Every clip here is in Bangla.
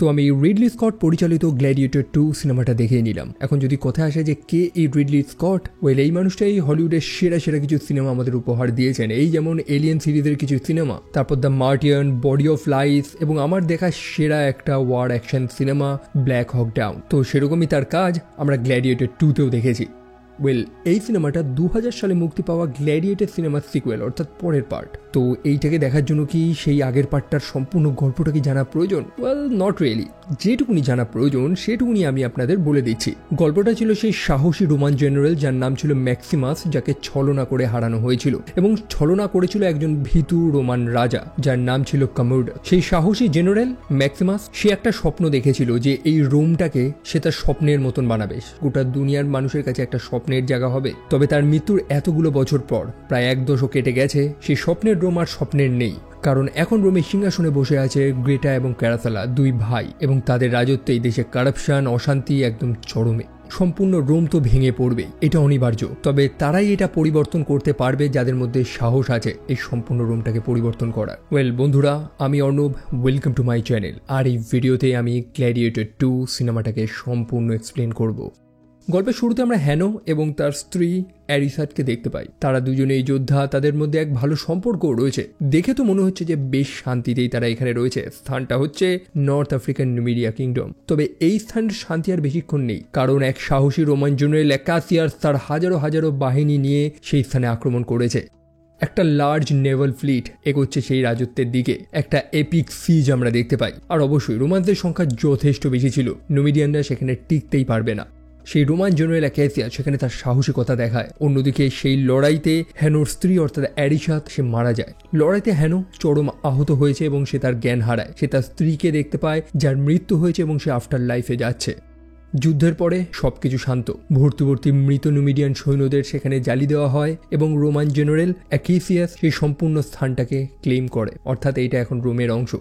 তো আমি রিডলি স্কট পরিচালিত গ্ল্যাডিয়েটর 2 সিনেমাটা দেখে নিলাম। এখন যদি কথা আসে যে কে এই রিডলি স্কট, ওয়েল এই মানুষটাই হলিউডের সেরা সেরা কিছু সিনেমা আমাদের উপহার দিয়েছেন। এই যেমন এলিয়েন সিরিজের কিছু সিনেমা, তারপর দ্য মার্টিয়ান, বডি অফ লাইস এবং আমার দেখা সেরা একটা ওয়ার অ্যাকশন সিনেমা ব্ল্যাক হক ডাউন। তো সেরকমই তার কাজ আমরা গ্ল্যাডিয়েটর 2তেও দেখেছি। ওয়েল এই সিনেমাটা 2000 সালে মুক্তি পাওয়া গ্ল্যাডিয়েটর সিনেমার সিকুয়েল, অর্থাৎ পরের পার্ট। তো এইটাকে দেখার জন্য কি সেই আগের পার্টটার সম্পূর্ণ গল্পটা কি জানা প্রয়োজন? Well not really. যেটুকুনি জানা প্রয়োজন সেটুকুনি আমি আপনাদের বলে দিচ্ছি। গল্পটা ছিল সেই সাহসী রোমান জেনারেল যার নাম ছিল ম্যাক্সিমাস, যাকে ছলনা করে হারানো হয়েছিল এবং ছলনা করেছিল একজন ভীতু রোমান রাজা যার নাম ছিল কমোডাস। সেই সাহসী জেনারেল ম্যাক্সিমাস সে একটা স্বপ্ন দেখেছিল যে এই রোমটাকে সে তার স্বপ্নের মতন বানাবে, গোটা দুনিয়ার মানুষের কাছে একটা স্বপ্নের জায়গা হবে। তবে তার মৃত্যুর এতগুলো বছর পর, প্রায় 1 দশক কেটে গেছে, সেই স্বপ্নের রোম আর স্বপ্নের নেই। কারণ এখন রোমের সিংহাসনে বসে আছে গ্রেটা এবং ক্যারাসালা, 2 ভাই, এবং তাদের রাজত্বে এই দেশে কারাপশন, অশান্তি একদম চরমে। সম্পূর্ণ রোম তো ভেঙে পড়বে, এটা অনিবার্য। তবে তারাই এটা পরিবর্তন করতে পারবে যাদের মধ্যে সাহস আছে এই সম্পূর্ণ রোমটাকে পরিবর্তন করার। ওয়েল বন্ধুরা, আমি Arnab, welcome to my channel. আর এই ভিডিওতে আমি গ্ল্যাডিয়েটর 2 সিনেমাটাকে সম্পূর্ণ এক্সপ্লেন করব। গল্পের শুরুতে আমরা হ্যানো এবং তার স্ত্রী অ্যারিসাটকে দেখতে পাই। তারা দুজনেই যোদ্ধা, তাদের মধ্যে এক ভালো সম্পর্কও রয়েছে। দেখে তো মনে হচ্ছে যে বেশ শান্তিতেই তারা এখানে রয়েছে। স্থানটা হচ্ছে নর্থ আফ্রিকান নুমিডিয়া কিংডম। তবে এই স্থানের শান্তি আর বেশিক্ষণ নেই, কারণ এক সাহসী রোমান জেনারেল ক্যাসিয়াস তার হাজারো হাজারো বাহিনী নিয়ে সেই স্থানে আক্রমণ করেছে। একটা লার্জ নেভাল ফ্লিট এগোচ্ছে সেই রাজত্বের দিকে। একটা এপিক সিজ আমরা দেখতে পাই। আর অবশ্যই রোমানদের সংখ্যা যথেষ্ট বেশি ছিল, নুমিডিয়ানরা সেখানে টিকতেই পারবে না। সেই রোমান জেনারেল ক্যাসিয়াস সেখানে তার সাহসিকতা দেখায়। অন্যদিকে সেই লড়াইতে হ্যানোর স্ত্রী অর্থাৎ অ্যারিসাত সে মারা যায়। লড়াইতে হ্যানো চরম আহত হয়েছে এবং সে তার জ্ঞান হারায়। সে তার স্ত্রীকে দেখতে পায় যার মৃত্যু হয়েছে এবং সে আফটার লাইফে যাচ্ছে। যুদ্ধের পরে সবকিছু শান্ত। ভর্তি ভর্তি মৃত নুমিডিয়ান সৈন্যদের সেখানে জ্বালিয়ে দেওয়া হয় এবং রোমান জেনারেল ক্যাসিয়াস সেই সম্পূর্ণ স্থানটাকে ক্লেম করে, অর্থাৎ এইটা এখন রোমের অংশ।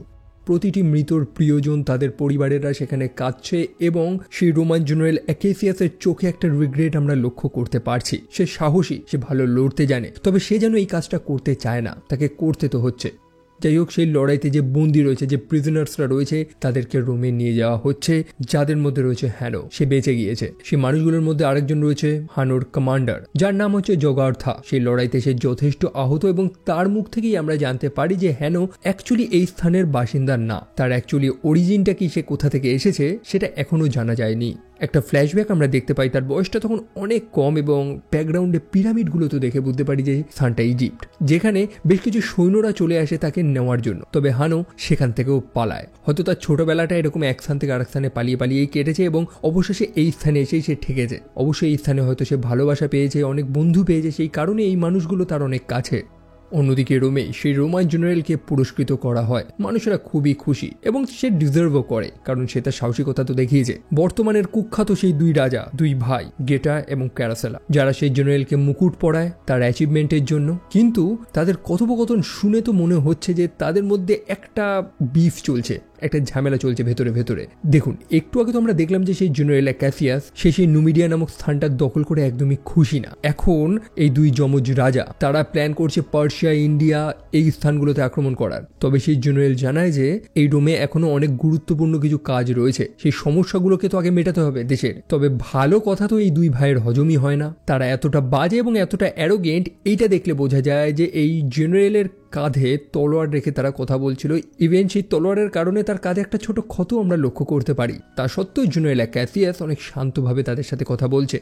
প্রতিটি মৃতর প্রিয়জন, তাদের পরিবারেরা সেখানে কাঁদছে এবং সেই রোমান জেনারেল ক্যাসিয়াসের চোখে একটা রিগ্রেট আমরা লক্ষ্য করতে পারছি। সে সাহসী, সে ভালো লড়তে জানে, তবে সে যেন এই কাজটা করতে চায় না, তাকে করতে তো হচ্ছে। যাই হোক, সেই লড়াইতে যে বন্দী রয়েছে, যে প্রিজনার্সরা রয়েছে, তাদেরকে রোমে নিয়ে যাওয়া হচ্ছে, যাদের মধ্যে রয়েছে হ্যানো, সে বেঁচে গিয়েছে। সেই মানুষগুলোর মধ্যে আরেকজন রয়েছে হানোর কমান্ডার, যার নাম হচ্ছে জগার্থা। সেই লড়াইতে সে যথেষ্ট আহত এবং তার মুখ থেকেই আমরা জানতে পারি যে হ্যানো অ্যাকচুয়ালি এই স্থানের বাসিন্দা না। তার অ্যাকচুয়ালি অরিজিনটা কি, সে কোথা থেকে এসেছে, সেটা এখনো জানা যায়নি। একটা ফ্ল্যাশব্যাক আমরা দেখতে পাই, তার বয়সটা তখন অনেক কম এবং ব্যাকগ্রাউন্ডে পিরামিডগুলো তো দেখে বুঝতে পারি যে স্থানটা ইজিপ্ট, যেখানে বেশ কিছু সৈন্যরা চলে আসে তাকে নেওয়ার জন্য। তবে হানো সেখান থেকেও পালায়। হয়তো তার ছোটবেলাটা এরকম এক স্থান থেকে আরেক স্থানে পালিয়ে পালিয়েই কেটেছে এবং অবশেষে এই স্থানে এসেই সে ঠেকেছে। অবশ্যই এই স্থানে হয়তো সে ভালোবাসা পেয়েছে, অনেক বন্ধু পেয়েছে, সেই কারণে এই মানুষগুলো তার অনেক কাছে। অন্যদিকে রোমে সেই রোমান জেনারেলকে পুরস্কৃত করা হয়। মানুষেরা খুবই খুশি এবং সে ডিজার্ভও করে, কারণ সে তার সাহসিকতা তো দেখিয়েছে। বর্তমানের কুখ্যাত সেই 2 রাজা, 2 ভাই, গেটা এবং ক্যারাসেলা, যারা সেই জেনারেলকে মুকুট পরায় তার অ্যাচিভমেন্টের জন্য। কিন্তু তাদের কথোপকথন শুনে তো মনে হচ্ছে যে তাদের মধ্যে একটা বিফ চলছে, একটা ঝামেলা চলছে ভেতরে ভেতরে। দেখুন, একটু আগে তো আমরা দেখলাম যে সেই জেনারেল ক্যাসিয়াস সেই নুমিডিয়া নামক স্থানটা দখল করে একদমই খুশি না। এখন এই 2 যমজ রাজা তারা প্ল্যান করছে পার্সিয়া, ইন্ডিয়া এই স্থানগুলোতে আক্রমণ করার। তবে সেই জেনারেল জানায় যে এই রোমে এখনো অনেক গুরুত্বপূর্ণ কিছু কাজ রয়েছে, সেই সমস্যাগুলোকে তো আগে মেটাতে হবে দেশের। তবে ভালো কথা তো এই 2 ভাইয়ের হজমই হয় না। তারা এতটা বাজে এবং এতটা অ্যারোগেন্ট, এইটা দেখলে বোঝা যায় যে এই জেনারেলের কাঁধে তলোয়ার রেখে তারা কথা বলছিল। ইভেন সেই তলোয়ারের কারণে তার কাঁধে একটা ছোট ক্ষত আমরা লক্ষ্য করতে পারি। তা সত্ত্বেও জেনারেল ক্যাসিয়াস অনেক শান্তভাবে তাদের সাথে কথা বলছে।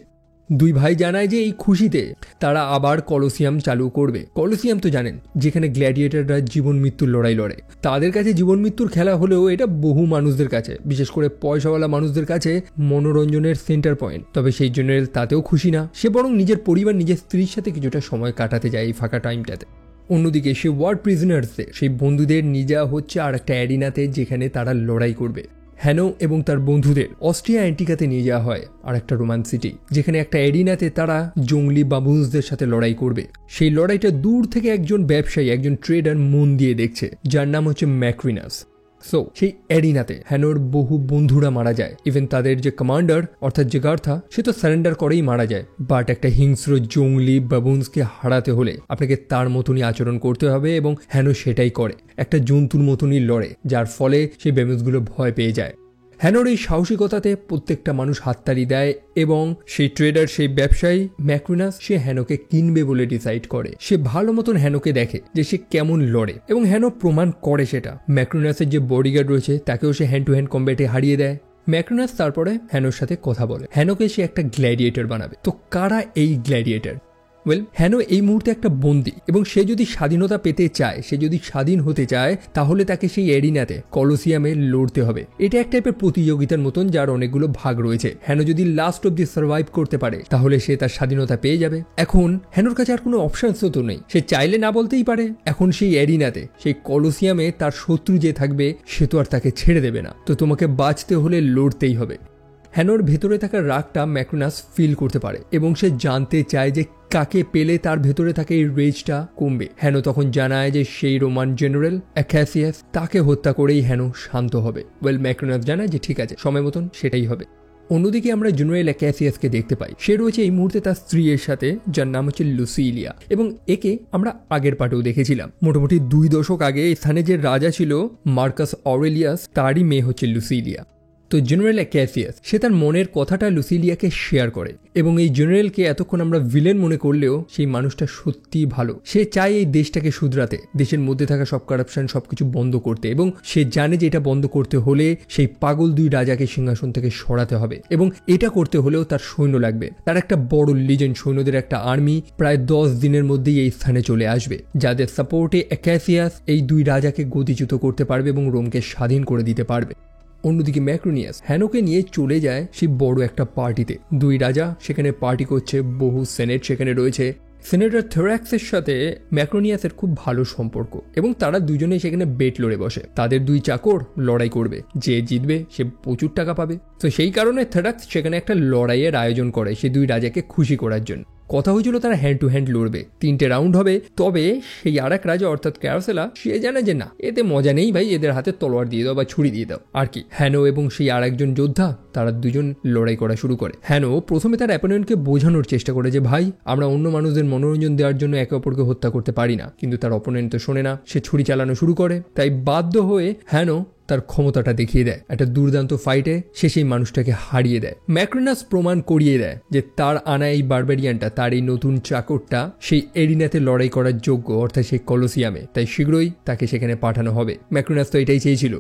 2 ভাই জানায় যে এই খুশিতে তারা আবার কলোসিয়াম চালু করবে। কলোসিয়াম তো জানেন, যেখানে গ্ল্যাডিয়েটররা জীবন মৃত্যুর লড়াই লড়ে। তাদের কাছে জীবন মৃত্যুর খেলা হলেও এটা বহু মানুষদের কাছে, বিশেষ করে পয়সাওয়ালা মানুষদের কাছে মনোরঞ্জনের সেন্টার পয়েন্ট। তবে সেই জেনারেল তাতেও খুশি না। সে বরং নিজের পরিবার, নিজের স্ত্রীর সাথে কিছুটা সময় কাটাতে যায় এই ফাঁকা টাইমটাতে। অন্যদিকে সেই ওয়ার প্রিজনার্সদের, সেই বন্ধুদের নিয়ে যাওয়া হচ্ছে আর একটা অ্যারিনাতে, যেখানে তারা লড়াই করবে। হ্যানো এবং তার বন্ধুদের অস্ট্রিয়া অ্যান্টিকাতে নিয়ে যাওয়া হয়, আর একটা রোমান সিটি, যেখানে একটা অ্যারিনাতে তারা জঙ্গলি বাবুন্সদের সাথে লড়াই করবে। সেই লড়াইটা দূর থেকে একজন ব্যবসায়ী, একজন ট্রেডার মন দিয়ে দেখছে, যার নাম হচ্ছে ম্যাক্রিনাস। সো সেই অ্যারিনাতে হ্যানোর বহু বন্ধুরা মারা যায়। ইভেন তাদের যে কমান্ডার অর্থাৎ জগার্থা, সে তো সারেন্ডার করেই মারা যায়। বাট একটা হিংস্র জঙ্গলি বাবুন্সকে হারাতে হলে আপনাকে তার মতনই আচরণ করতে হবে এবং হ্যানো সেটাই করে। একটা জন্তুর মতনই লড়ে, যার ফলে সেই বাবুন্সগুলো ভয় পেয়ে যায়। হ্যানোর এই সাহসিকতাতে প্রত্যেকটা মানুষ হাততালি দেয় এবং সেই ট্রেডার, সেই ব্যবসায়ী ম্যাক্রোনাস, সে হ্যানোকে কিনবে বলে ডিসাইড করে। সে ভালো মতন হ্যানোকে দেখে যে সে কেমন লড়ে এবং হ্যানো প্রমাণ করে সেটা। ম্যাক্রোনাসের যে বডিগার্ড রয়েছে তাকেও সে হ্যান্ড টু হ্যান্ড কম্ব্যাটে হারিয়ে দেয়। ম্যাক্রোনাস তারপরে হ্যানোর সাথে কথা বলে, হ্যানোকে সে একটা গ্ল্যাডিয়েটর বানাবে। তো কারা এই গ্ল্যাডিয়েটর? হ্যানো এই মুহূর্তে একটা বন্দী এবং সে যদি স্বাধীনতা পেতে চায়, সে যদি স্বাধীন হতে চায়, তাহলে তাকে সেই এরিনাতে, কলোসিয়ামে লড়তে হবে। এটা এক টাইপের প্রতিযোগিতার মতন যার অনেকগুলো ভাগ রয়েছে। হ্যানো যদি লাস্ট অব্দি সার্ভাইভ করতে পারে তাহলে সে তার স্বাধীনতা পেয়ে যাবে। এখন হ্যানোর কাছে আর কোনো অপশনস তো নেই, সে চাইলে না বলতেই পারে। এখন সেই এরিনাতে, সেই কলোসিয়ামে তার শত্রু যে থাকবে সে তো আর তাকে ছেড়ে দেবে না। তো তোমাকে বাঁচতে হলে লড়তেই হবে। হ্যানোর ভেতরে থাকা রাগটা ম্যাক্রোনাস ফিল করতে পারে এবং সে জানতে চায় যে কাকে পেলে তার ভেতরে থাকে এই রেজটা কমবে। হ্যানো তখন জানায় যে সেই রোমান জেনারেল অ্যাকাসিয়াস, তাকে হত্যা করেই হ্যানো শান্ত হবে। ম্যাক্রোনাস জানায় যে ঠিক আছে, সময় মতন সেটাই হবে। অন্যদিকে আমরা জেনারেল অ্যাকাসিয়াসকে দেখতে পাই, সে রয়েছে এই মুহূর্তে তার স্ত্রীর সাথে, যার নাম হচ্ছে লুসিলিয়া, এবং একে আমরা আগের পার্টেও দেখেছিলাম। মোটামুটি 2 দশক আগে স্থানে যে রাজা ছিল মার্কাস অরেলিয়াস, তারই মেয়ে হচ্ছে লুসিলিয়া। তো জেনারেল অ্যাকাসিয়াস সে তার মনের কথাটা লুসিলিয়াকে শেয়ার করে এবং এই জেনারেলকে এতক্ষণ আমরা ভিলেন মনে করলেও সেই মানুষটা সত্যিই ভালো। সে চায় এই দেশটাকে শুধরাতে, দেশের মধ্যে থাকা সব কারাপশন সবকিছু বন্ধ করতে, এবং সে জানে যে এটা বন্ধ করতে হলে সেই পাগল 2 রাজাকে সিংহাসন থেকে সরাতে হবে এবং এটা করতে হলেও তার সৈন্য লাগবে। তার একটা বড় লিজেন্ড সৈন্যদের একটা আর্মি প্রায় 10 দিনের মধ্যেই এই স্থানে চলে আসবে, যাদের সাপোর্টে অ্যাকাসিয়াস এই 2 রাজাকে গতিচ্যুত করতে পারবে এবং রোমকে স্বাধীন করে দিতে পারবে। অন্যদিকে ম্যাক্রোনিয়াস হ্যানোকে নিয়ে চলে যায় সেই বড় একটা পার্টিতে। 2 রাজা সেখানে পার্টি করছে, বহু সেনেট সেখানে রয়েছে। সেনেটর থেরাক্সের সাথে ম্যাক্রোনিয়াসের খুব ভালো সম্পর্ক এবং তারা দুজনে সেখানে বেট লড়ে বসে। তাদের 2 চাকর লড়াই করবে, যে জিতবে সে প্রচুর টাকা পাবে। তো সেই কারণে থেরাক্স সেখানে একটা লড়াইয়ের আয়োজন করে সেই 2 রাজাকে খুশি করার জন্য। কথা হয়েছিল তারা হ্যান্ড টু হ্যান্ড লড়বে, 3টে রাউন্ড হবে। তবে সেই আরেক রাজা অর্থাৎ ক্যারসেলা সে জানে যে না, এতে মজা নেই ভাই, এদের হাতে তলোয়ার দিয়ে দাও বা ছুরি দিয়ে দাও আর কি। হ্যানো এবং সেই আরেকজন যোদ্ধা তারা দুজন লড়াই করা শুরু করে। হ্যানো প্রথমে তার অ্যাপোনেন্টকে বোঝানোর চেষ্টা করে যে ভাই, আমরা অন্য মানুষদের মনোরঞ্জন দেওয়ার জন্য একে অপরকে হত্যা করতে পারি না, কিন্তু তার অপোনেন্ট তো শোনে না, সে ছুরি চালানো শুরু করে। তাই বাধ্য হয়ে হ্যানো তার ক্ষমতাটা দেখিয়ে দেয়। একটা দুর্দান্ত ফাইটে সে সেই মানুষটাকে হারিয়ে দেয়। ম্যাক্রোনাস প্রমাণ করিয়ে দেয় যে তার আনা এই বারবারিয়ানটা, তার এই নতুন চাকরটা সেই এরিনাতে লড়াই করার যোগ্য, অর্থাৎ সেই কলোসিয়ামে। তাই শীঘ্রই তাকে সেখানে পাঠানো হবে। ম্যাক্রোনাস তো এটাই চেয়েছিল।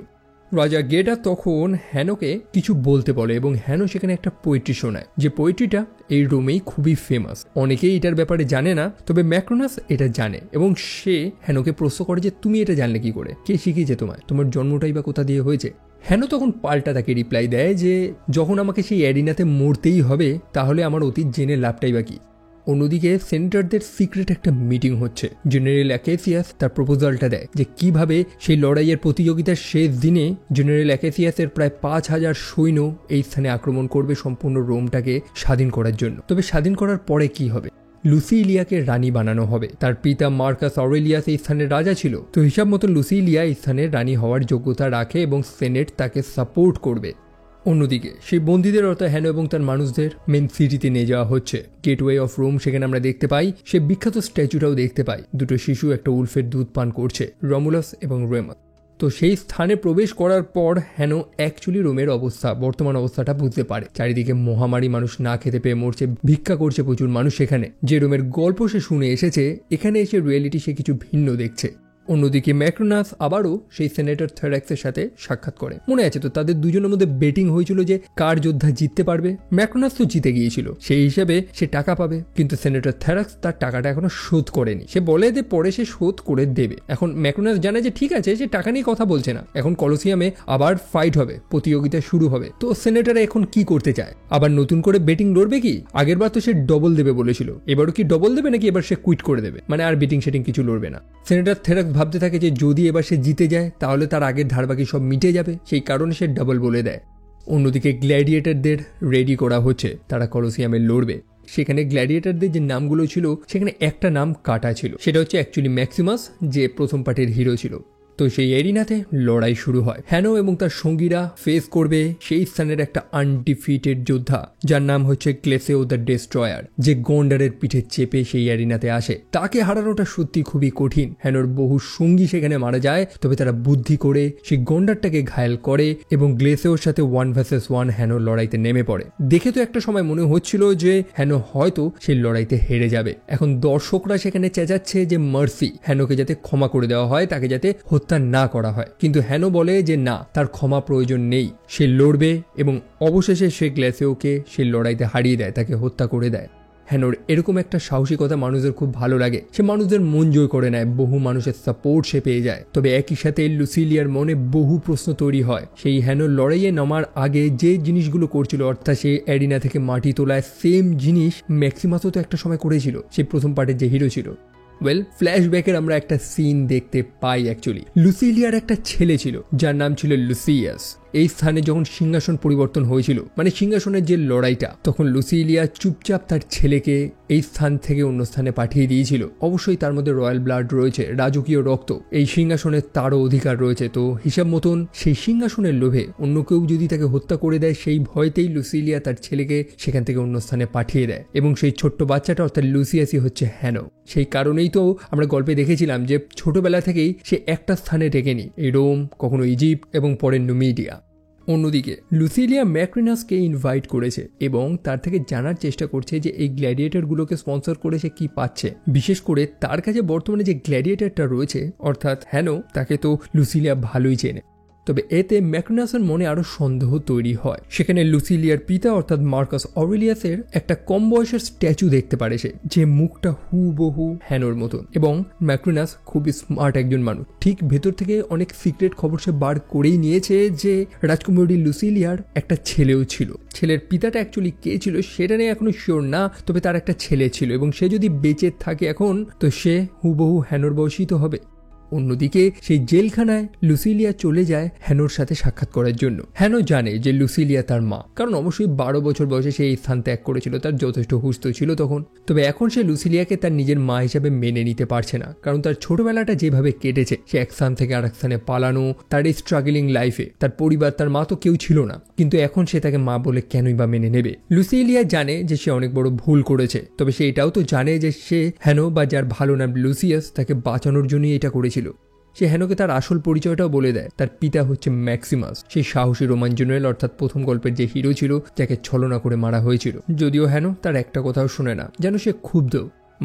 রাজা গেটা তখন হ্যানোকে কিছু বলতে বলে এবং হ্যানো সেখানে একটা পোয়েট্রি শোনায়, যে পোয়েট্রিটা এই রোমেই খুবই ফেমাস। অনেকেই এটার ব্যাপারে জানে না, তবে ম্যাক্রোনাস এটা জানে এবং সে হ্যানোকে প্রশ্ন করে যে তুমি এটা জানলে কি করে, কে শিখিয়েছে তোমায়, তোমার জন্মটাই বা কোথা দিয়ে হয়েছে। হ্যানো তখন পাল্টা তাকে রিপ্লাই দেয় যে যখন আমাকে সেই অ্যারিনাতে মরতেই হবে তাহলে আমার অতীত জেনে লাভটাই বা কি। অন্যদিকে সেনেটরদের সিক্রেট একটা মিটিং হচ্ছে। জেনারেল অ্যাকাসিয়াস তার প্রপোজালটা দেয় যে কিভাবে সেই লড়াইয়ের প্রতিযোগিতার শেষ দিনে জেনারেল অ্যাকাসিয়াসের প্রায় 5000 সৈন্য এই স্থানে আক্রমণ করবে সম্পূর্ণ রোমটাকে স্বাধীন করার জন্য। তবে স্বাধীন করার পরে কি হবে? লুসিলিয়াকে রানী বানানো হবে। তার পিতা মার্কাস অরেলিয়াস এই স্থানের রাজা ছিল, তো হিসাব মতো লুসিলিয়া এই স্থানের রানী হওয়ার যোগ্যতা রাখে এবং সেনেট তাকে সাপোর্ট করবে। অন্যদিকে সেই বন্দীদের অর্থাৎ হ্যানো এবং তার মানুষদের মেন সিটিতে নিয়ে যাওয়া হচ্ছে, গেটওয়ে অফ রোম। সেখানে আমরা দেখতে পাই সে বিখ্যাত স্ট্যাচুটাও দেখতে পাই, 2টো শিশু একটা উলফের দুধ পান করছে, রমুলাস এবং রেমাস। তো সেই স্থানে প্রবেশ করার পর হ্যানো অ্যাকচুয়ালি রোমের অবস্থা, বর্তমান অবস্থাটা বুঝতে পারে। চারিদিকে মহামারী, মানুষ না খেতে পেয়ে মরছে, ভিক্ষা করছে প্রচুর মানুষ। সেখানে যে রোমের গল্প সে শুনে এসেছে, এখানে এসে রিয়েলিটি সে কিছু ভিন্ন দেখছে। অন্যদিকে ম্যাক্রোনাস আবারও সেই সেনেটর থেরাক্সের সাথে সাক্ষাৎ করে। মনে আছে তো তাদের দুজনের মধ্যে বেটিং হয়েছিল যে কার যোদ্ধা জিততে পারবে। ম্যাক্রোনাস তো জিতে গিয়েছিল, সেই হিসাবে সে টাকা পাবে, কিন্তু সেনেটর থেরাক্স তার টাকাটা এখনো শোধ করেনি। সে বলে যে পরে সে শোধ করে দেবে। এখন ম্যাক্রোনাস জানে যে ঠিক আছে, সে টাকা নিয়ে কথা বলছে না, এখন কলোসিয়ামে আবার ফাইট হবে, প্রতিযোগিতা শুরু হবে। তো সেনেটর এখন কি করতে চায়? আবার নতুন করে বেটিং লড়বে কি? আগেরবার তো সে ডবল দেবে বলেছিল, এবারও কি ডবল দেবে নাকি এবার সে কুইট করে দেবে, মানে আর বেটিং সেটিং কিছু লড়বে না। সেনেটর থেরাক্স ভাবতে থাকে যে যদি এবার সে জিতে যায় তাহলে তার আগের ধারবাকি সব মিটে যাবে, সেই কারণে সে ডাবল বলে দেয়। অন্যদিকে গ্ল্যাডিয়েটরদের রেডি করা হচ্ছে, তারা কলোসিয়ামে লড়বে। সেখানে গ্ল্যাডিয়েটরদের যে নামগুলো ছিল সেখানে একটা নাম কাটা ছিল, সেটা হচ্ছে অ্যাকচুয়ালি ম্যাক্সিমাস, যে প্রথম পার্টের হিরো ছিল। তো সেই এরিনাতে লড়াই শুরু হয়। হ্যানো এবং তার সঙ্গীরা ফেস করবে সেই স্থানের একটা আনডিফিটেড যোদ্ধা যার নাম হচ্ছে গ্লেসিও দ্য ডেস্ট্রয়ার, যে গন্ডারের পিঠে চেপে সেই এরিনাতে আসে। তাকে হারানোটা সত্যি খুবই কঠিন। হ্যানোর বহু সঙ্গী সেখানে মারা যায়, তবে তারা বুদ্ধি করে সেই গন্ডারটাকে ঘায়েল করে এবং গ্লেসিওর সাথে 1 vs 1 হ্যানোর লড়াইতে নেমে পড়ে। দেখে তো একটা সময় মনে হচ্ছিল যে হ্যানো হয়তো সেই লড়াইতে হেরে যাবে। এখন দর্শকরা সেখানে চেঁচাচ্ছে যে মার্সি, হ্যানোকে যাতে ক্ষমা করে দেওয়া হয়, তাকে যাতে হত্যা না করা হয়। কিন্তু হ্যানো বলে যে না, তার ক্ষমা প্রয়োজন নেই, সে লড়বে এবং অবশেষে সে গ্লেসিওকে সেই লড়াইতে হারিয়ে দেয়, তাকে হত্যা করে দেয়। হ্যানোর এরকম একটা সাহসিকতা মানুষদের খুব ভালো লাগে। সে মানুষদের মন জয় করে নেয়, বহু মানুষের সাপোর্ট সে পেয়ে যায়। তবে একই সাথে লুসিলিয়ার মনে বহু প্রশ্ন তৈরি হয়। সেই হ্যানোর লড়াইয়ে নামার আগে যে জিনিসগুলো করছিল, অর্থাৎ সেই অ্যারিনা থেকে মাটি তোলায় সেম জিনিস ম্যাক্সিমাসও তো একটা সময় করেছিল, সেই প্রথম পার্টের যে হিরো ছিল। ফ্ল্যাশব্যাকের আমরা একটা সিন দেখতে পাই। অ্যাকচুয়ালি লুসিলিয়ার একটা ছেলে ছিল যার নাম ছিল লুসিয়াস। এই স্থানে যখন সিংহাসন পরিবর্তন হয়েছিল, মানে সিংহাসনের যে লড়াইটা, তখন লুসিলিয়া চুপচাপ তার ছেলেকে এই স্থান থেকে অন্য স্থানে পাঠিয়ে দিয়েছিল। অবশ্যই তার মধ্যে রয়্যাল ব্লাড রয়েছে, রাজকীয় রক্ত, এই সিংহাসনে তারও অধিকার রয়েছে। তো হিসাব মতন সেই সিংহাসনের লোভে অন্য কেউ যদি তাকে হত্যা করে দেয়, সেই ভয়তেই লুসিলিয়া তার ছেলেকে সেখান থেকে অন্য স্থানে পাঠিয়ে দেয়। এবং সেই ছোট্ট বাচ্চাটা অর্থাৎ লুসিয়াসই হচ্ছে হ্যানো। সেই কারণেই তো আমরা গল্পে দেখেছিলাম যে ছোটবেলা থেকেই সে একটা স্থানে টেকেনি, এই রোম, কখনো ইজিপ্ট এবং পরে নুমিডিয়া। অন্যদিকে লুসিলিয়া ম্যাক্রিনাসকে ইনভাইট করেছে এবং তার থেকে জানার চেষ্টা করছে যে এই গ্ল্যাডিয়েটরগুলোকে স্পন্সর করে সে কি পাচ্ছে। বিশেষ করে তার কাছে বর্তমানে যে গ্ল্যাডিয়েটরটা রয়েছে অর্থাৎ হ্যানো, তাকে তো লুসিলিয়া ভালোই চেনে। তবে এতে ম্যাক্রিনাসের মনে আরো সন্দেহ তৈরি হয়। সেখানে লুসিলিয়ার পিতা অর্থাৎ মার্কাস অরেলিয়াসের একটা কম বয়সের স্ট্যাচু দেখতে পারে সে, যে মুখটা হুবহু হ্যানোর মতন। এবং ম্যাক্রিনাস খুবই স্মার্ট একজন মানুষ, ঠিক ভেতর থেকে অনেক সিক্রেট খবর সে বার করেই নিয়েছে যে রাজকুমারী লুসিলিয়ার একটা ছেলেও ছিল। ছেলের পিতাটা অ্যাকচুয়ালি কে ছিল সেটা নিয়ে এখনো শিওর না, তবে তার একটা ছেলে ছিল এবং সে যদি বেঁচে থাকে এখন, তো সে হুবহু হ্যানোর বয়সী তো হবে। অন্যদিকে সেই জেলখানায় লুসিলিয়া চলে যায় হ্যানোর সাথে সাক্ষাৎ করার জন্য। হ্যানো জানে যে লুসিলিয়া তার মা, কারণ অবশ্যই 12 বছর বয়সে সে এই স্থান ত্যাগ করেছিল, তার যথেষ্ট হুঁশ ছিল তখন। তবে এখন সে লুসিলিয়াকে তার নিজের মা হিসাবে মেনে নিতে পারছে না, কারণ তার ছোটবেলাটা যেভাবে কেটেছে, সে এক স্থান থেকে আরেক স্থানে পালানো, তার এই স্ট্রাগলিং লাইফে তার পরিবার, তার মা তো কেউ ছিল না, কিন্তু এখন সে তাকে মা বলে কেনই বা মেনে নেবে। লুসিলিয়া জানে যে সে অনেক বড় ভুল করেছে, তবে সে এটাও তো জানে যে সে হ্যানো বা যার ভালো নাম লুসিয়াস, তাকে বাঁচানোর জন্যই এটা করেছিল। সে হ্যানোকে তার আসল পরিচয়টাও বলে দেয়, তার পিতা হচ্ছে ম্যাক্সিমাস, সেই সাহসী রোমান জেনারেল অর্থাৎ প্রথম গল্পের যে হিরো ছিল, যাকে ছলনা করে মারা হয়েছিল। যদিও হ্যানো তার একটা কথাও শুনে না, যেন সে ক্ষুব্ধ।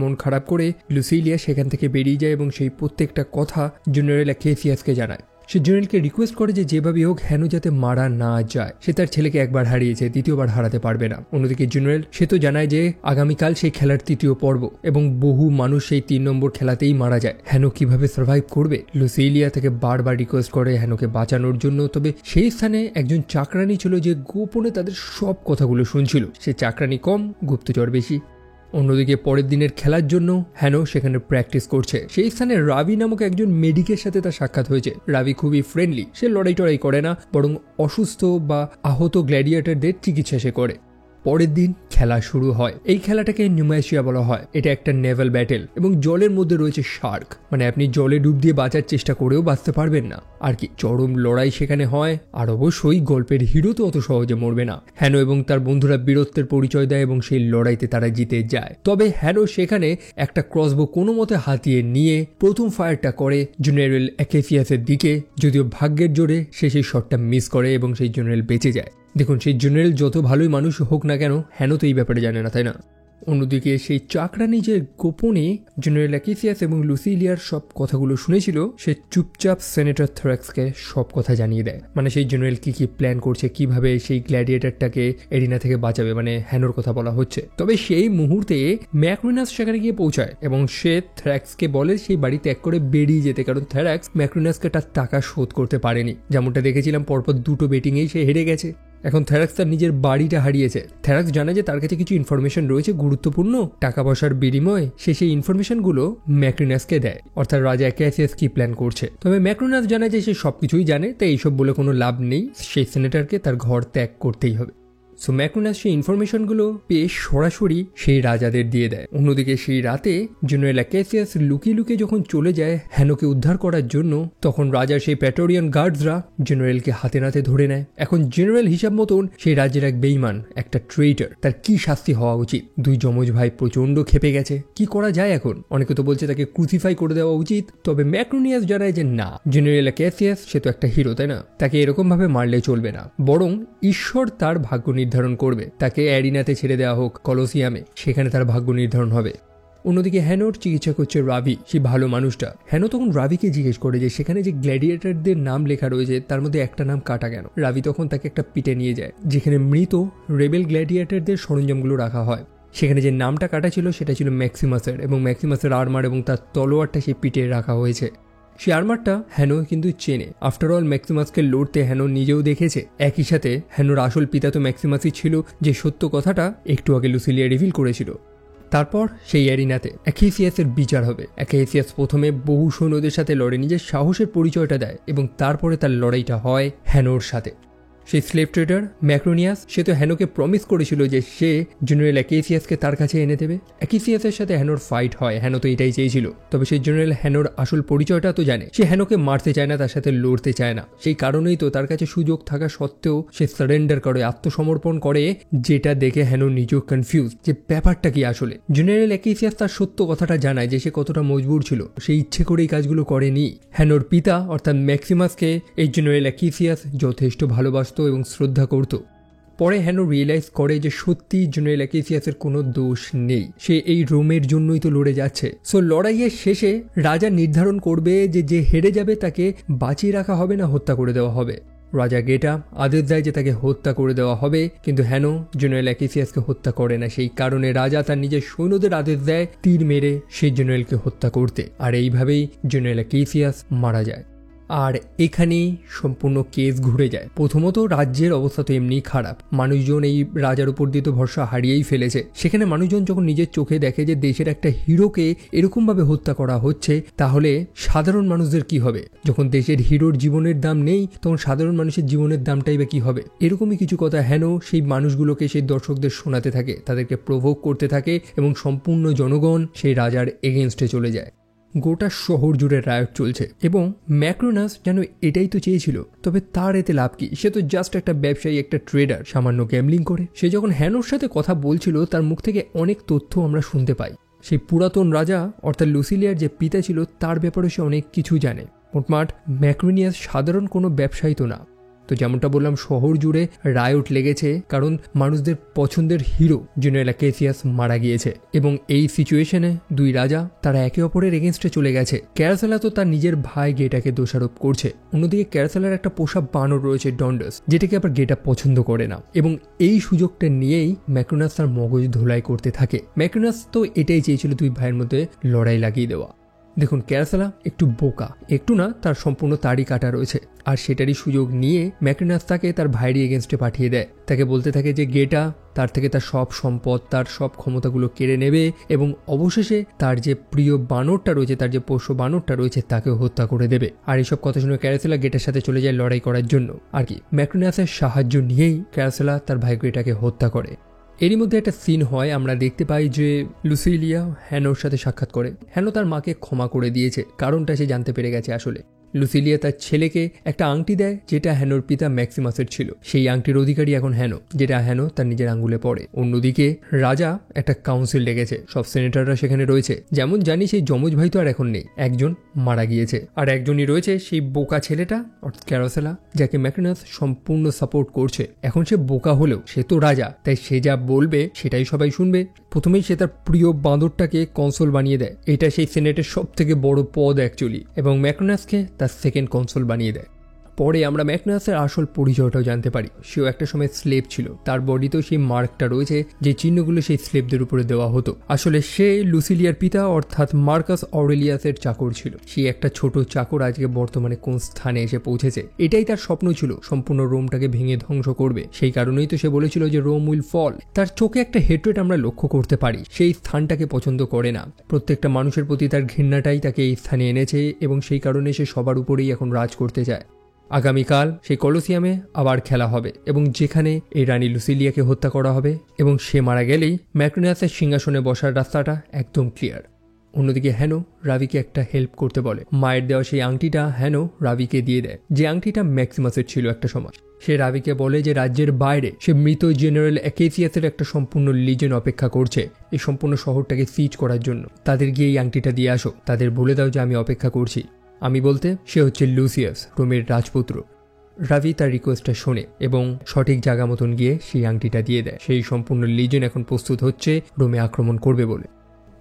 মন খারাপ করে লুসিলিয়া সেখান থেকে বেরিয়ে যায় এবং সেই প্রত্যেকটা কথা জেনারেল অ্যাকেসিয়াসকে জানায়। সে জেনারেলকে রিকোয়েস্ট করে যে যেভাবে হোক হ্যানো যাতে মারা না যায়। সে তার ছেলেকে একবার হারিয়েছে, দ্বিতীয়বার হারাতে পারবে না। অন্যদিকে জেনারেল সে তো জানায় যে আগামীকাল সেই খেলার 3য় পর্ব এবং বহু মানুষ সেই 3 নম্বর খেলাতেই মারা যায়। হ্যানো কিভাবে সার্ভাইভ করবে? লুসিলিয়া তাকে বারবার রিকোয়েস্ট করে হ্যানোকে বাঁচানোর জন্য। তবে সেই স্থানে একজন চাকরানি ছিল যে গোপনে তাদের সব কথাগুলো শুনছিল। সে চাকরানি কম, গুপ্তচর বেশি। অন্যদিকে পরের দিনের খেলার জন্য হ্যানো সেখানে প্র্যাকটিস করছে। সেই স্থানে রাভি নামক একজন মেডিকের সাথে তার সাক্ষাৎ হয়েছে। রাভি খুবই ফ্রেন্ডলি, সে লড়াই টড়াই করে না, বরং অসুস্থ বা আহত গ্ল্যাডিয়েটরদের চিকিৎসা সে করে। পরের দিন খেলা শুরু হয়। এই খেলাটাকে নিউম্যাশিয়া বলা হয়। এটা একটা নেভাল ব্যাটেল এবং জলের মধ্যে রয়েছে শার্ক, মানে আপনি জলে ডুব দিয়ে বাঁচার চেষ্টা করেও বাঁচতে পারবেন না আর কি। চরম লড়াই সেখানে হয়, আর অবশ্যই গল্পের হিরো তো অত সহজে মরবে না। হ্যানো এবং তার বন্ধুরা বীরত্বের পরিচয় দেয় এবং সেই লড়াইতে তারা জিতে যায়। তবে হ্যানো সেখানে একটা ক্রসবো কোনো মতে হাতিয়ে নিয়ে প্রথম ফায়ারটা করে জেনারেল অ্যাকেসিয়াসের দিকে, যদিও ভাগ্যের জোরে সে সেই শটটা মিস করে এবং সেই জেনারেল বেঁচে যায়। দেখুন, সেই জেনারেল যত ভালোই মানুষ হোক না কেন, হ্যানো তো এই ব্যাপারে জানে না, তাই না? অন্যদিকে সেই চাকরানি যে গোপনে জেনারেল অ্যাকেসিয়াস এবং লুসিলিয়ার সব কথাগুলো শুনেছিল, সে চুপচাপ সেনেটর থ্রাক্সকে সব কথা জানিয়ে দেয়। মানে সেই জেনারেল কি কি প্ল্যান করছে, কিভাবে সেই গ্ল্যাডিয়েটরটাকে এরিনা থেকে বাঁচাবে, মানে হ্যানোর কথা বলা হচ্ছে। তবে সেই মুহূর্তে ম্যাক্রিনাস সেখানে গিয়ে পৌঁছায় এবং সে থ্রাক্সকে বলে সেই বাড়ি ত্যাগ করে বেরিয়ে যেতে, কারণ থ্রাক্স ম্যাক্রিনাসকে তার টাকা শোধ করতে পারেনি। যেমনটা দেখেছিলাম পরপর 2টো বেটিংয়েই সে হেরে গেছে। এখন থ্যারাক্স তার নিজের বাড়িটা হারিয়েছে। থ্যারাক্স জানে যে তার কাছে কিছু ইনফরমেশন রয়েছে গুরুত্বপূর্ণ, টাকা পয়সার বিনিময়ে সে সেই ইনফরমেশনগুলো ম্যাক্রিনাসকে দেয়, অর্থাৎ রাজা অ্যাকেসিয়াস কি প্ল্যান করছে। তবে ম্যাক্রিনাস জানে যে সে সবকিছুই জানে, তাই এইসব বলে কোনো লাভ নেই, সেই সেনেটরকে তার ঘর ত্যাগ করতেই হবে। সো ম্যাক্রোনাস সেই ইনফরমেশনগুলো পেয়ে সরাসরি সেই রাজাদের দিয়ে দেয়। অন্যদিকে সেই রাতে জেনারেল অ্যাকেসিয়াস লুকিয়ে লুকিয়ে যখন চলে যায় হ্যানোকে উদ্ধার করার জন্য, তখন রাজার সেই প্রেটোরিয়ান গার্ডসরা জেনারেলকে হাতে নাতে ধরে নেয়। এখন জেনারেল হিসাব মতন সেই রাজ্যের এক বেইমান, একটা ট্রেইটার, তার কি শাস্তি হওয়া উচিত? দুই যমজ ভাই প্রচন্ড খেপে গেছে। কি করা যায় এখন? অনেকে তো বলছে তাকে ক্রুসিফাই করে দেওয়া উচিত, তবে ম্যাক্রোনিয়াস জানায় যে না, জেনারেল অ্যাকেসিয়াস সে তো একটা হিরো, তাই না? তাকে এরকম ভাবে মারলে চলবে না, বরং ঈশ্বর তার ভাগ্য নির্ধারণ করবে। তাকে অ্যারিনাতে ছেড়ে দেওয়া হোক, কলোসিয়ামে, সেখানে তার ভাগ্য নির্ধারণ হবে। অন্যদিকে হ্যানোর চিকিৎসা করছে রাভি, সেই ভালো মানুষটা। হ্যানো তখন রাভিকে জিজ্ঞেস করে যে সেখানে যে গ্ল্যাডিয়েটরদের নাম লেখা রয়েছে তার মধ্যে একটা নাম কাটা কেন? রাভি তখন তাকে একটা পিটে নিয়ে যায় যেখানে মৃত রেবেল গ্ল্যাডিয়েটরদের সরঞ্জামগুলো রাখা হয়। সেখানে যে নামটা কাটা ছিল সেটা ছিল ম্যাক্সিমাসের, এবং ম্যাক্সিমাসের আর্মার এবং তার তলোয়ারটা সেই পিটে রাখা হয়েছে। সেই আর্মারটা হ্যানো কিন্তু চেনে। আফটার অল ম্যাক্সিমাসকে লড়তে হ্যানো নিজেও দেখেছে। একই সাথে হ্যানোর আসল পিতা তো ম্যাক্সিমাসই ছিল, যে সত্য কথাটা একটু আগে লুসিলিয়া রিভিল করেছিল। তারপর সেই অ্যারিনাতে অ্যাকেসিয়াসের বিচার হবে। অ্যাকেসিয়াস প্রথমে বহু সৈন্যদের সাথে লড়ে নিজের সাহসের পরিচয়টা দেয়, এবং তারপরে তার লড়াইটা হয় হ্যানোর সাথে। সেই স্লেভ ট্রেডার ম্যাক্রোনিয়াস, সে তো হ্যানোকে প্রমিস করেছিল যে সে জেনারেল অ্যাকেসিয়াসকে তার কাছে এনে দেবে। অ্যাকেসিয়াসের সাথে হ্যানোর ফাইট হয়, হ্যানো তো এটাই চেয়েছিল। তবে সেই জেনারেল হ্যানোর আসল পরিচয়টা তো জানে। সে হ্যানোকে মারতে চায় না, তার সাথে লড়তে চায় না। সেই কারণেই তো তার কাছে সুযোগ থাকা সত্ত্বেও সে সারেন্ডার করে, আত্মসমর্পণ করে, যেটা দেখে হ্যানো নিজেও কনফিউজ যে ব্যাপারটা কি আসলে। জেনারেল অ্যাকেসিয়াস তার সত্য কথাটা জানায় যে সে কতটা মজবুর ছিল, সে ইচ্ছে করেই কাজগুলো করেনি। হ্যানোর পিতা অর্থাৎ ম্যাক্সিমাসকে এই জেনারেল অ্যাকেসিয়াস যথেষ্ট ভালোবাসত এবং শ্রদ্ধা করত। পরে হ্যানো রিয়েলাইজ করে যে সত্যি জেনারেল অ্যাকেসিয়াসের কোনো দোষ নেই, সে এই রোমের জন্যই তো লড়ে যাচ্ছে। সো লড়াইয়ের শেষে রাজা নির্ধারণ করবে যে যে হেরে যাবে তাকে বাঁচিয়ে রাখা হবে না হত্যা করে দেওয়া হবে। রাজা গেটা আদেশ দেয় যে তাকে হত্যা করে দেওয়া হবে, কিন্তু হ্যানো জেনারেল অ্যাকেসিয়াসকে হত্যা করে না। সেই কারণে রাজা তার নিজের সৈন্যদের আদেশ দেয় তীর মেরে সেই জেনারেলকে হত্যা করতে। আর এইভাবেই জেনারেল অ্যাকেসিয়াস মারা যায়। আর এখানেই সম্পূর্ণ কেস ঘুরে যায়। প্রথমত রাজ্যের অবস্থা তো এমনি খারাপ, মানুষজন এই রাজার উপর দিয়ে তো ভরসা হারিয়েই ফেলেছে। সেখানে মানুষজন যখন নিজের চোখে দেখে যে দেশের একটা হিরোকে এরকমভাবে হত্যা করা হচ্ছে, তাহলে সাধারণ মানুষদের কি হবে? যখন দেশের হিরোর জীবনের দাম নেই, তখন সাধারণ মানুষের জীবনের দামটাই বা কি হবে? এরকমই কিছু কথা হ্যানো সেই মানুষগুলোকে, সেই দর্শকদের শোনাতে থাকে, তাদেরকে প্রভোগ করতে থাকে, এবং সম্পূর্ণ জনগণ সেই রাজার এগেনস্টে চলে যায়। গোটা শহর জুড়ে রায়ট চলছে, এবং ম্যাক্রোনাস যেন এটাই তো চেয়েছিল। তবে তার এতে লাভ কি? সে তো জাস্ট একটা ব্যবসায়ী, একটা ট্রেডার, সামান্য গ্যাম্বলিং করে। সে যখন হ্যানোর সাথে কথা বলছিল, তার মুখ থেকে অনেক তথ্য আমরা শুনতে পাই। সেই পুরাতন রাজা অর্থাৎ লুসিলিয়ার যে পিতা ছিল, তার ব্যাপারে সে অনেক কিছু জানে। মোটমাট ম্যাক্রোনিয়াস সাধারণ কোনো ব্যবসায়ী তো না। তো যেমনটা বললাম, শহর জুড়ে রায়ট লেগেছে, কারণ মানুষদের পছন্দের হিরো জেনারেল অ্যাকেসিয়াস মারা গিয়েছে। এবং এই সিচুয়েশনে দুই রাজা তারা একে অপরের এগেনস্টে চলে গেছে। ক্যারাসেলা তো তার নিজের ভাই গেটাকে দোষারোপ করছে। অন্যদিকে ক্যারাসেলার একটা পোষা বানর রয়েছে ডন্ডাস, যেটাকে আবার গেটা পছন্দ করে না। এবং এই সুযোগটা নিয়েই ম্যাক্রোনাস তার মগজ ধোলাই করতে থাকে। ম্যাক্রোনাস তো এটাই চেয়েছিল দুই ভাইয়ের মধ্যে লড়াই লাগিয়ে দেওয়া। দেখুন, ক্যারাসেলা একটু বোকা, একটু না, তার সম্পূর্ণ তারই কাটা রয়েছে। আর সেটারই সুযোগ নিয়ে ম্যাক্রোনাস তাকে তার ভাইয়েরই এগেনস্টে পাঠিয়ে দেয়। তাকে বলতে থাকে যে গেটা তার থেকে তার সব সম্পদ, তার সব ক্ষমতাগুলো কেড়ে নেবে, এবং অবশেষে তার যে প্রিয় বানরটা রয়েছে, তার যে পোষ্য বানরটা রয়েছে, তাকে হত্যা করে দেবে। আর এইসব কথা শুনে ক্যারাসেলা গেটার সাথে চলে যায় লড়াই করার জন্য। আর কি, ম্যাক্রোনাসের সাহায্য নিয়েই ক্যারাসেলা তার ভাই গেটাকে হত্যা করে। এরই মধ্যে একটা সিন হয়, আমরা দেখতে পাই যে লুসিলিয়া হ্যানোর সাথে সাক্ষাৎ করে। হ্যানো তার মাকে ক্ষমা করে দিয়েছে, কারণটা সে জানতে পেরে গেছে। আসলে লুসিলিয়া তার ছেলেকে একটা আংটি দেয়, যেটা হ্যানোর পিতা ম্যাক্সিমাসের ছিল। সেই আংটির অধিকারী এখন হ্যানো, যেটা হ্যানো তার নিজের আঙ্গুলে পড়ে। অন্যদিকে রাজা একটা কাউন্সিল ডেকেছে, সব সেনেটাররা সেখানে রয়েছে। যেমন জানি সেই যমজ ভাই তো আর এখন নেই, একজন মারা গিয়েছে, আর একজনই রয়েছে সেই বোকা ছেলেটা অর্থাৎ ক্যারাসেলা, যাকে ম্যাক্রোনাস সম্পূর্ণ সাপোর্ট করছে। এখন সে বোকা হলেও সে তো রাজা, তাই সে যা বলবে সেটাই সবাই শুনবে। প্রথমেই সে তার প্রিয় বাঁদরটাকে কনসোল বানিয়ে দেয়। এটা সেই সেনেটের সব থেকে বড় পদ অ্যাকচুয়ালি, এবং ম্যাক্রোনাসকে তার সেকেন্ড কনসোল বানিয়ে দেয়। পরে আমরা ম্যাক্রোনাসের আসল পরিচয়টাও জানতে পারি। সেও একটা সময় স্লেভ ছিল, তার বডিতেও সেই মার্কটা রয়েছে, যে চিহ্নগুলো সেই স্লেভদের উপরে দেওয়া হতো। আসলে সে লুসিলিয়ার পিতা অর্থাৎ মার্কাস অরেলিয়াসের চাকর ছিল। সে একটা ছোট চাকর আজকে বর্তমানে কোন স্থানে এসে পৌঁছেছে, এটাই তার স্বপ্ন ছিল, সম্পূর্ণ রোমটাকে ভেঙে ধ্বংস করবে। সেই কারণেই তো সে বলেছিল যে রোম উইল ফল। তার চোখে একটা হেট্রেট আমরা লক্ষ্য করতে পারি, সেই স্থানটাকে পছন্দ করে না। প্রত্যেকটা মানুষের প্রতি তার ঘৃণাটাই তাকে এই স্থানে এনেছে, এবং সেই কারণে সে সবার উপরেই এখন রাজ করতে চায়। আগামীকাল সেই কলোসিয়ামে আবার খেলা হবে এবং যেখানে এই রানী লুসিলিয়াকে হত্যা করা হবে এবং সে মারা গেলেই ম্যাক্রোনাসের সিংহাসনে বসার রাস্তাটা একদম ক্লিয়ার। অন্যদিকে হ্যানো রাভিকে একটা হেল্প করতে বলে। মায়ের দেওয়া সেই আংটিটা হ্যানো রাভিকে দিয়ে দেয়, যে আংটিটা ম্যাক্সিমাসের ছিল একটা সময়। সে রাভিকে বলে যে রাজ্যের বাইরে সে মৃত জেনারেল অ্যাকেসিয়াসের একটা সম্পূর্ণ লিজেন অপেক্ষা করছে এই সম্পূর্ণ শহরটাকে সিজ করার জন্য। তাদের গিয়ে এই আংটিটা দিয়ে আসো, তাদের বলে দাও যে আমি অপেক্ষা করছি। আমি বলতে সে হচ্ছে লুসিয়াস, রোমের রাজপুত্র। রাভি তার রিকোয়েস্টটা শোনে এবং সঠিক জায়গা মতন গিয়ে সেই আংটিটা দিয়ে দেয়। সেই সম্পূর্ণ লিজেন এখন প্রস্তুত হচ্ছে রোমে আক্রমণ করবে বলে।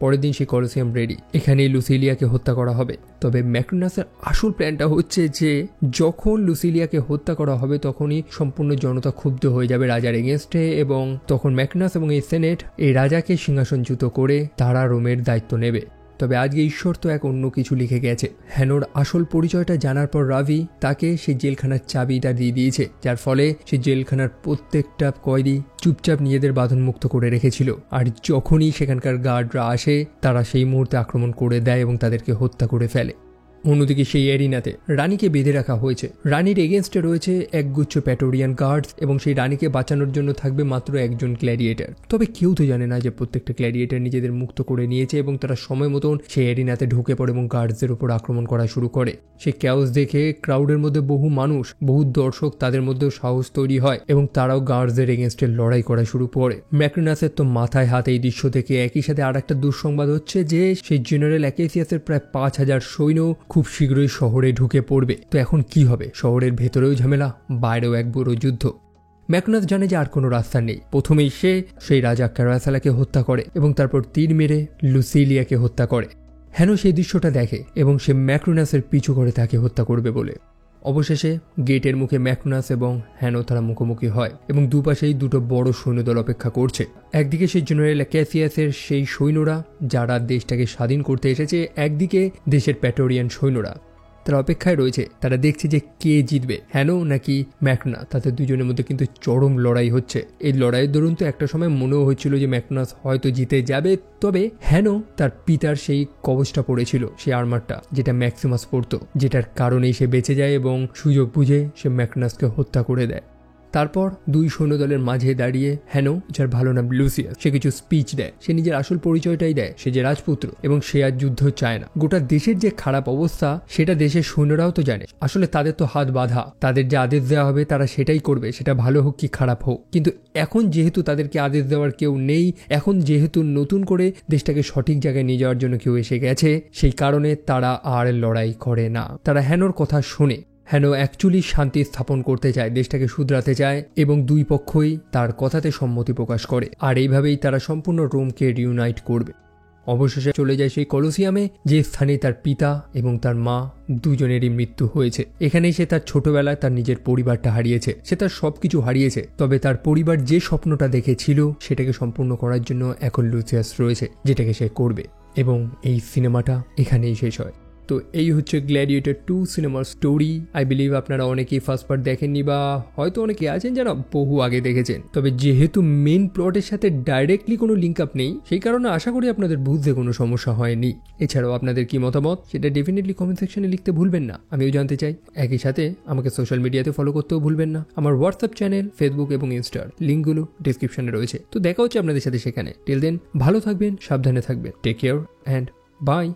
পরের দিন সেই কলোসিয়াম রেডি, এখানেই লুসিলিয়াকে হত্যা করা হবে। তবে ম্যাক্রোনাসের আসল প্ল্যানটা হচ্ছে যে যখন লুসিলিয়াকে হত্যা করা হবে তখনই সম্পূর্ণ জনতা ক্ষুব্ধ হয়ে যাবে রাজার এগেনস্টে এবং তখন ম্যাক্রোনাস এবং এই সেনেট এই রাজাকে সিংহাসনচ্যুত করে তারা রোমের দায়িত্ব নেবে। তবে আজকে ঈশ্বর তো এক অন্য কিছু লিখে গেছে। হ্যানোর আসল পরিচয়টা জানার পর রাভি তাকে সেই জেলখানার চাবিটা দিয়ে দিয়েছে, যার ফলে সেই জেলখানার প্রত্যেকটা কয়েদি চুপচাপ নিজেদের বাঁধনমুক্ত করে রেখেছিল। আর যখনই সেখানকার গার্ডরা আসে তারা সেই মুহূর্তে আক্রমণ করে দেয় এবং তাদেরকে হত্যা করে ফেলে। অন্যদিকে সেই এরিনাতে রানীকে বেঁধে রাখা হয়েছে। রানীর এগেনস্টে রয়েছে একগুচ্ছ প্যাটোরিয়ান গার্ডস এবং সেই রানীকে বাঁচানোর জন্য থাকবে মাত্র একজন গ্ল্যাডিয়েটর। তবে কেউ তো জানে না যে প্রত্যেকটা গ্ল্যাডিয়েটর নিজেদের মুক্ত করে নিয়েছে এবং তারা সময় মতন সেই এরিনাতে ঢুকে পড়ে এবং গার্ডসদের উপর আক্রমণ করা শুরু করে। সেই ক্যাওস দেখে ক্রাউডের মধ্যে বহু মানুষ, বহু দর্শক, তাদের মধ্যেও সাহস তৈরি হয় এবং তারাও গার্ডসদের এগেনস্টে লড়াই করা শুরু করে। ম্যাক্রোনাসের তো মাথায় হাতে এই দৃশ্য থেকে একই সাথে আর একটা দুঃসংবাদ হচ্ছে যে সেই জেনারেল অ্যাকেসিয়াসের প্রায় 5000 সৈন্য খুব শীঘ্রই শহরে ঢুকে পড়বে। তো এখন কি হবে? শহরের ভেতরেও ঝামেলা, বাইরেও এক বড় যুদ্ধ। ম্যাক্রোনাস জানে যে আর কোনো রাস্তা নেই। প্রথমেই সে সেই রাজা ক্যারাসালাকে হত্যা করে এবং তারপর তীর মেরে লুসিলিয়াকে হত্যা করে। হ্যানো সেই দৃশ্যটা দেখে এবং সে ম্যাক্রোনাসের পিছু করে তাকে হত্যা করবে বলে। অবশেষে গেটের মুখে ম্যাক্রোনাস এবং হ্যানো তারা মুখোমুখি হয় এবং দুপাশেই দুটো বড় সৈন্যদল অপেক্ষা করছে। একদিকে সেই জেনারেল অ্যাকেসিয়াসের সেই সৈন্যরা যারা দেশটাকে স্বাধীন করতে এসেছে, একদিকে দেশের প্যাটোরিয়ান সৈন্যরা। তারা অপেক্ষায় রয়েছে, তারা দেখছে যে কে জিতবে, হ্যানো নাকি ম্যাক্রোনাস। তাদের দুজনের মধ্যে কিন্তু চরম লড়াই হচ্ছে। এই লড়াইয়ের দরুন তো একটা সময় মনেও হচ্ছিল যে ম্যাক্রোনাস হয়তো জিতে যাবে। তবে হ্যানো তার পিতার সেই কবচটা পড়েছিল, সেই আর্মারটা যেটা ম্যাক্সিমাস পড়তো, যেটার কারণেই সে বেঁচে যায় এবং সুযোগ বুঝে সে ম্যাক্রোনাসকে হত্যা করে দেয়। তারপর দুই সৈন্যদলের মাঝে দাঁড়িয়ে হ্যানো, যার ভালো নাম লুসিয়াস, সে কিছু স্পিচ দেয়। সে নিজের আসল পরিচয়টাই দেয়, সে যে রাজপুত্র এবং সে আর যুদ্ধ চায় না। গোটা দেশের যে খারাপ অবস্থা সেটা দেশের সৈন্যরাও তো জানে। আসলে তাদের তো হাত বাঁধা, তাদের যে আদেশ দেওয়া হবে তারা সেটাই করবে, সেটা ভালো হোক কি খারাপ হোক। কিন্তু এখন যেহেতু তাদেরকে আদেশ দেওয়ার কেউ নেই, এখন যেহেতু নতুন করে দেশটাকে সঠিক জায়গায় নিয়ে যাওয়ার জন্য কেউ এসে গেছে, সেই কারণে তারা আর লড়াই করে না। তারা হ্যানোর কথা শোনে। হ্যানো অ্যাকচুয়ালি শান্তি স্থাপন করতে চায়, দেশটাকে শুধরাতে চায় এবং দুই পক্ষই তার কথাতে সম্মতি প্রকাশ করে। আর এইভাবেই তারা সম্পূর্ণ রোমকে রিউনাইট করবে। অবশেষে চলে যায় সেই কলোসিয়ামে, যে স্থানে তার পিতা এবং তার মা দুজনেরই মৃত্যু হয়েছে। এখানেই সে তার ছোটবেলায় তার নিজের পরিবারটা হারিয়েছে, সে তার সবকিছু হারিয়েছে। তবে তার পরিবার যে স্বপ্নটা দেখেছিল সেটাকে সম্পূর্ণ করার জন্য এখন লুসিয়াস রয়েছে, যেটাকে সে করবে। এবং এই সিনেমাটা এখানেই শেষ হয়। তো এই হচ্ছে গ্ল্যাডিয়েটর 2 সিনেমার স্টোরি। আই বিলিভ আপনারা অনেকেই ফার্স্ট পার্ট দেখেননি বা হয়তো অনেকে আছেন যারা বহু আগে দেখেছেন। তবে যেহেতু মেন প্লটের সাথে ডাইরেক্টলি কোনো লিঙ্ক আপ নেই, সেই কারণে আশা করি আপনাদের বুঝতে কোনো সমস্যা হয়নি। এছাড়াও আপনাদের কি মতামত সেটা ডেফিনেটলি কমেন্ট সেকশনে লিখতে ভুলবেন না, আমিও জানতে চাই। একই সাথে আমাকে সোশ্যাল মিডিয়াতে ফলো করতেও ভুলবেন না। আমার হোয়াটসঅ্যাপ চ্যানেল, ফেসবুক এবং ইনস্টার লিঙ্কগুলো ডিসক্রিপশনে রয়েছে। তো দেখা হচ্ছে আপনাদের সাথে সেখানে। টিল দেন ভালো থাকবেন, সাবধানে থাকবেন। Take care and by.